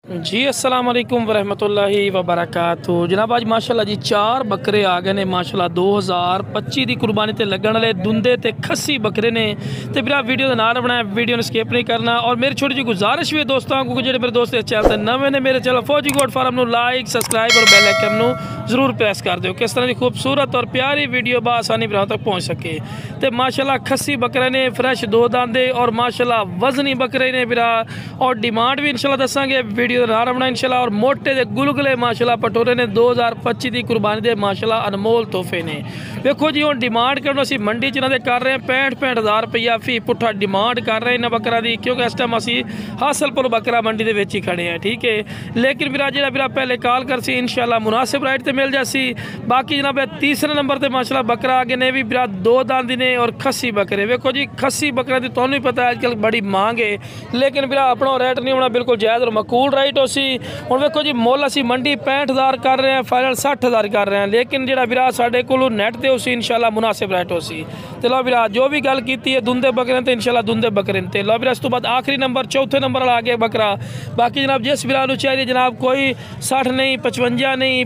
जी अस्सलाम वालेकुम वरहमतुल्लाहि वबरकातुहू। जनाब आज माशाल्लाह जी 4 बकरे आ गए ने माशाल्लाह 2025 की कुर्बानी ते लगन वाले दुंदे ते खस्सी बकरे ने। तो मेरा वीडियो का नाम बनाया, वीडियो ने स्किप नहीं करना। और मेरी छोटी जी गुजारिश भी है दोस्तों को जो मेरे दोस्त इस चैनल नवे ने मेरे चैनल फौजी गोट फार्म लाइक सबसक्राइब और बेल आइकन जरूर प्रेस कर दो, किस तरह की खूबसूरत और प्यारी वीडियो बआसानी बराबर तक पहुँच सके। तो माशाल्लाह खस्सी बकरे ने फ्रैश 2 दांदे और माशाल्लाह वजनी बकरे ने बिरा और डिमांड भी इंशाल्लाह दसांगे वीडियो नारा बना इंशाल्लाह। और मोटे दे गुलगुले माशाल्लाह पटोरे ने 2025 की कुर्बानी दे माशाल्लाह अनमोल तोहफे ने। देखो जी हम डिमांड करना असी मंडी च इन्होंने कर रहे हैं 65 हज़ार रुपया फी पुट्ठा डिमांड कर रहे हैं इन बकरा की, क्योंकि इस टाइम असी हासलपुर बकरा मंडी के विच ही खड़े हैं, ठीक है। लेकिन मेरा जो मेरा पहले कॉल कर सी इंशाल्लाह मुनासिब राइट से मिल जासी। बाकी जनाब तीसरे नंबर पर माशाल्लाह बकरा आगे ने भी मेरा 2 दांदी ने और खस्सी बकरे। देखो जी खस्सी बकरा की तो पता है अजकल बड़ी मांग है, लेकिन मेरा अपना रेट नहीं होना बिल्कुल जायज़ और मकूल राइट हो सी। हम देखो जी मुल असी मंडी 65 हज़ार कर रहे हैं, फाइनल 60 हज़ार कर रहे हैं, लेकिन जो बिरा साढ़े को नेट से उसी इंशाल्लाह मुनासिब रेट हो सी। तो लो बिरा जो भी गल की है दुंदे बकरे तो इंशाल्लाह दुंदे बकरे ते लो बिरा। इस तो बाद आखिरी नंबर चौथे नंबर वाला आ गया बकरा। बाकी जनाब जिस बिरा चाहिए जनाब कोई 60 नहीं 55 नहीं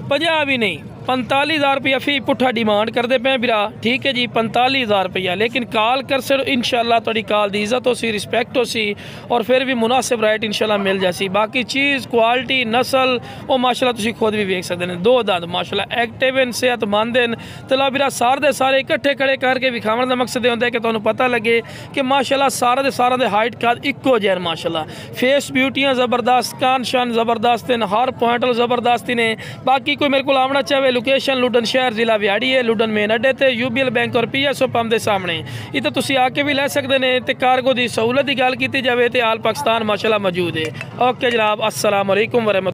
50 भी नहीं 45 हज़ार रुपया फी पुट्ठा डिमांड करते पे बिरा, ठीक है जी 45 हज़ार रुपया। लेकिन कॉल कर सर इंशाल्लाह थोड़ी कॉल की इज्जत हो सी रिस्पेक्ट हो सी और फिर भी मुनासिब राइट इंशाल्लाह मिल जासी। बाकी चीज़ क्वालिटी नस्ल वो माशाल्लाह तुसी खुद भी देख सकते हैं। 2 दांत माशाल्लाह एक्टिव हैं सेहतमंद हैं। तो ला बिरा सारे दे सारे इकट्ठे खड़े करके विखावन का मकसद ये होता है कि तुहानू पता लगे कि माशाल्लाह सारे दे सारे दे हाइट का इक्को जैन माशाल्लाह फेस ब्यूटियाँ ज़बरदस्त, कान शान ज़बरदस्त हैं, हर पॉइंट ज़बरदस्ती ने। बाकी कोई मेरे को आना चाहे लोकेशन लुडन शहर जिला विहाड़ी है, लुडन मेन अड्डे ते यूबीएल बैंक और पीएसओ पंप के सामने इतने तुसी आके भी लै सकते हैं। तो कार्गो की सहूलत की गल की जाए तो आल पाकिस्तान माशाल्लाह मौजूद है। ओके जनाब अस्सलाम वालेकुम वरहमतुल्लाह।